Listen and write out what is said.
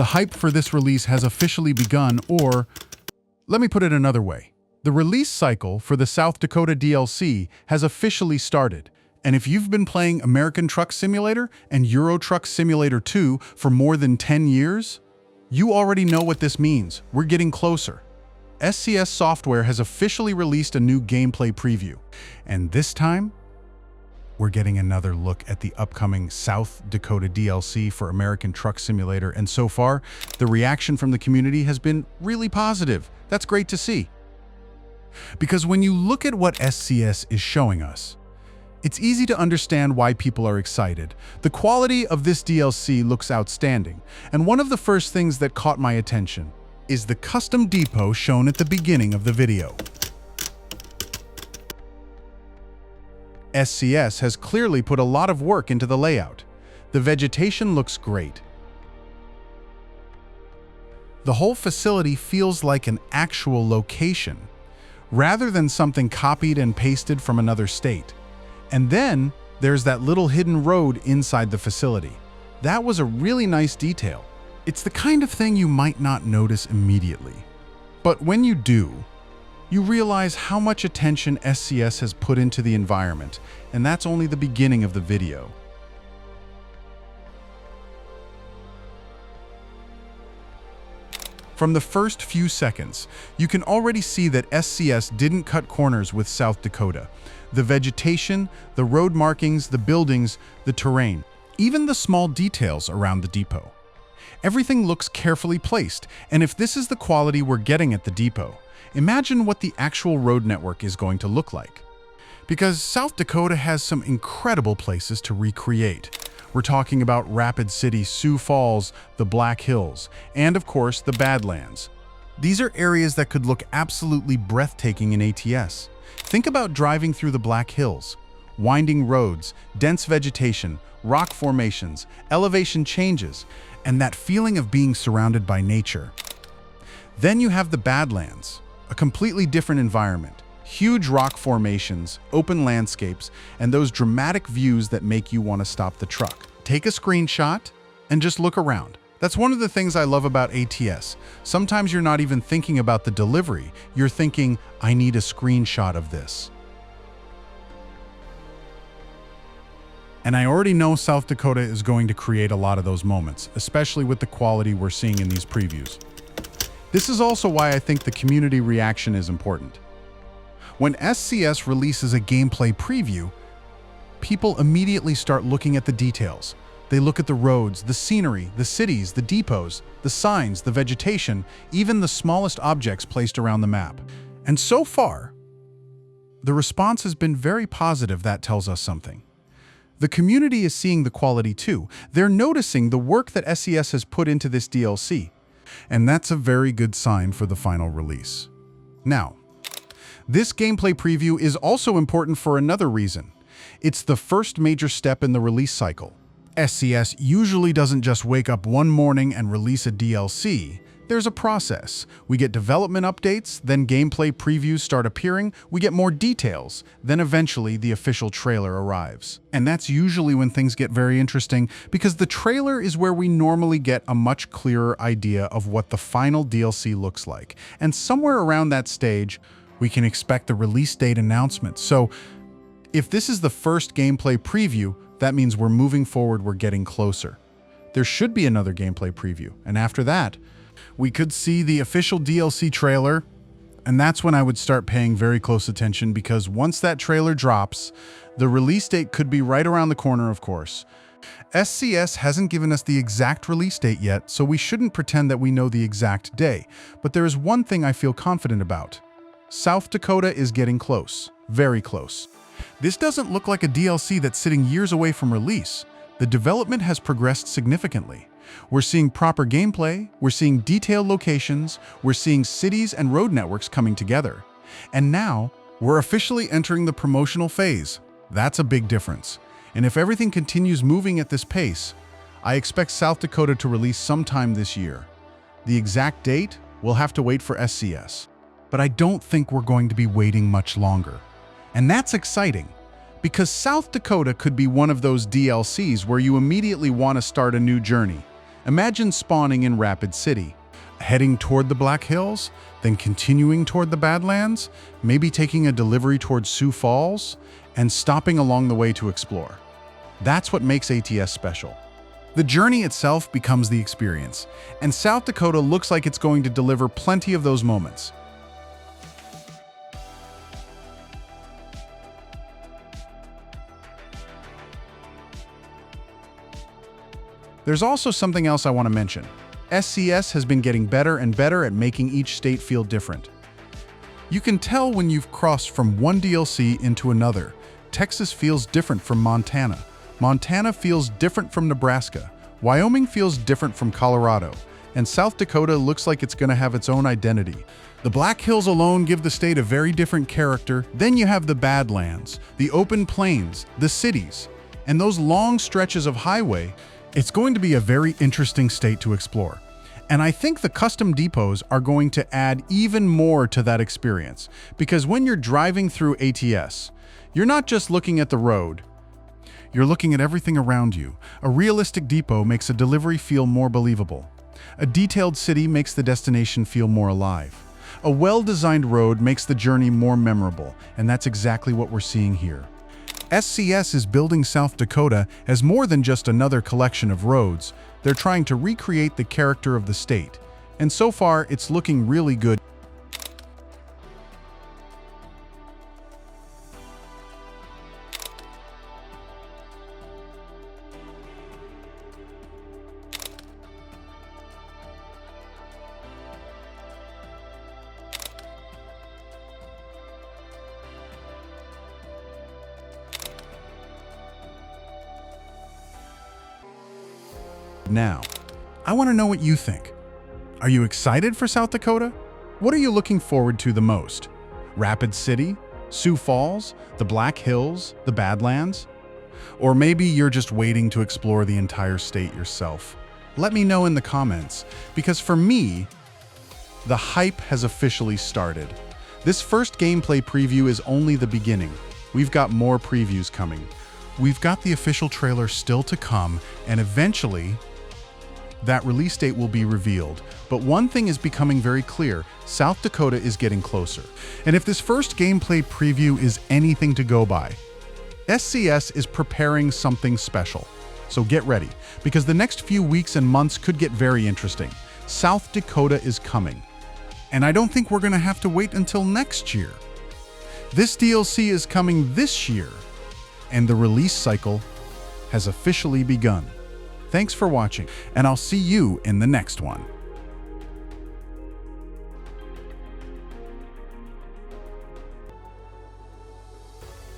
The hype for this release has officially begun, or let me put it another way. The release cycle for the South Dakota DLC has officially started. And if you've been playing American Truck Simulator and Euro Truck Simulator 2 for more than 10 years, you already know what this means. We're getting closer. SCS Software has officially released a new gameplay preview. And this time, we're getting another look at the upcoming South Dakota DLC for American Truck Simulator. And so far, the reaction from the community has been really positive. That's great to see. Because when you look at what SCS is showing us, it's easy to understand why people are excited. The quality of this DLC looks outstanding, and one of the first things that caught my attention is the custom depot shown at the beginning of the video. SCS has clearly put a lot of work into the layout. The vegetation looks great. The whole facility feels like an actual location, rather than something copied and pasted from another state. And then there's that little hidden road inside the facility. That was a really nice detail. It's the kind of thing you might not notice immediately. But when you do, you realize how much attention SCS has put into the environment, and that's only the beginning of the video. From the first few seconds, you can already see that SCS didn't cut corners with South Dakota. The vegetation, the road markings, the buildings, the terrain, even the small details around the depot. Everything looks carefully placed, and if this is the quality we're getting at the depot, imagine what the actual road network is going to look like. Because South Dakota has some incredible places to recreate. We're talking about Rapid City, Sioux Falls, the Black Hills, and of course the Badlands. These are areas that could look absolutely breathtaking in ATS. Think about driving through the Black Hills. Winding roads, dense vegetation, rock formations, elevation changes, and that feeling of being surrounded by nature. Then you have the Badlands, a completely different environment. Huge rock formations, open landscapes, and those dramatic views that make you want to stop the truck. Take a screenshot and just look around. That's one of the things I love about ATS. Sometimes you're not even thinking about the delivery. You're thinking, I need a screenshot of this. And I already know South Dakota is going to create a lot of those moments, especially with the quality we're seeing in these previews. This is also why I think the community reaction is important. When SCS releases a gameplay preview, people immediately start looking at the details. They look at the roads, the scenery, the cities, the depots, the signs, the vegetation, even the smallest objects placed around the map. And so far, the response has been very positive. That tells us something. The community is seeing the quality too. They're noticing the work that SCS has put into this DLC. And that's a very good sign for the final release. Now, this gameplay preview is also important for another reason. It's the first major step in the release cycle. SCS usually doesn't just wake up one morning and release a DLC. There's a process. We get development updates, then gameplay previews start appearing, we get more details, then eventually the official trailer arrives. And that's usually when things get very interesting, because the trailer is where we normally get a much clearer idea of what the final DLC looks like. And somewhere around that stage, we can expect the release date announcement. So if this is the first gameplay preview, that means we're moving forward, we're getting closer. There should be another gameplay preview, and after that, we could see the official DLC trailer, and that's when I would start paying very close attention, because once that trailer drops, the release date could be right around the corner, of course. SCS hasn't given us the exact release date yet, so we shouldn't pretend that we know the exact day, but there is one thing I feel confident about. South Dakota is getting close, very close. This doesn't look like a DLC that's sitting years away from release. The development has progressed significantly. We're seeing proper gameplay, we're seeing detailed locations, we're seeing cities and road networks coming together. And now, we're officially entering the promotional phase. That's a big difference. And if everything continues moving at this pace, I expect South Dakota to release sometime this year. The exact date, we'll have to wait for SCS. But I don't think we're going to be waiting much longer. And that's exciting, because South Dakota could be one of those DLCs where you immediately want to start a new journey. Imagine spawning in Rapid City, heading toward the Black Hills, then continuing toward the Badlands, maybe taking a delivery towards Sioux Falls, and stopping along the way to explore. That's what makes ATS special. The journey itself becomes the experience, and South Dakota looks like it's going to deliver plenty of those moments. There's also something else I want to mention. SCS has been getting better and better at making each state feel different. You can tell when you've crossed from one DLC into another. Texas feels different from Montana. Montana feels different from Nebraska. Wyoming feels different from Colorado. And South Dakota looks like it's going to have its own identity. The Black Hills alone give the state a very different character. Then you have the Badlands, the open plains, the cities, and those long stretches of highway. It's going to be a very interesting state to explore. And I think the custom depots are going to add even more to that experience. Because when you're driving through ATS, you're not just looking at the road, you're looking at everything around you. A realistic depot makes a delivery feel more believable. A detailed city makes the destination feel more alive. A well-designed road makes the journey more memorable, and that's exactly what we're seeing here. SCS is building South Dakota as more than just another collection of roads. They're trying to recreate the character of the state. And so far, it's looking really good. Now, I want to know what you think. Are you excited for South Dakota? What are you looking forward to the most? Rapid City? Sioux Falls? The Black Hills? The Badlands? Or maybe you're just waiting to explore the entire state yourself? Let me know in the comments, because for me, the hype has officially started. This first gameplay preview is only the beginning. We've got more previews coming. We've got the official trailer still to come, and eventually, that release date will be revealed. But one thing is becoming very clear: South Dakota is getting closer. And if this first gameplay preview is anything to go by, SCS is preparing something special. So get ready, because the next few weeks and months could get very interesting. South Dakota is coming. And I don't think we're going to have to wait until next year. This DLC is coming this year, and the release cycle has officially begun. Thanks for watching, and I'll see you in the next one.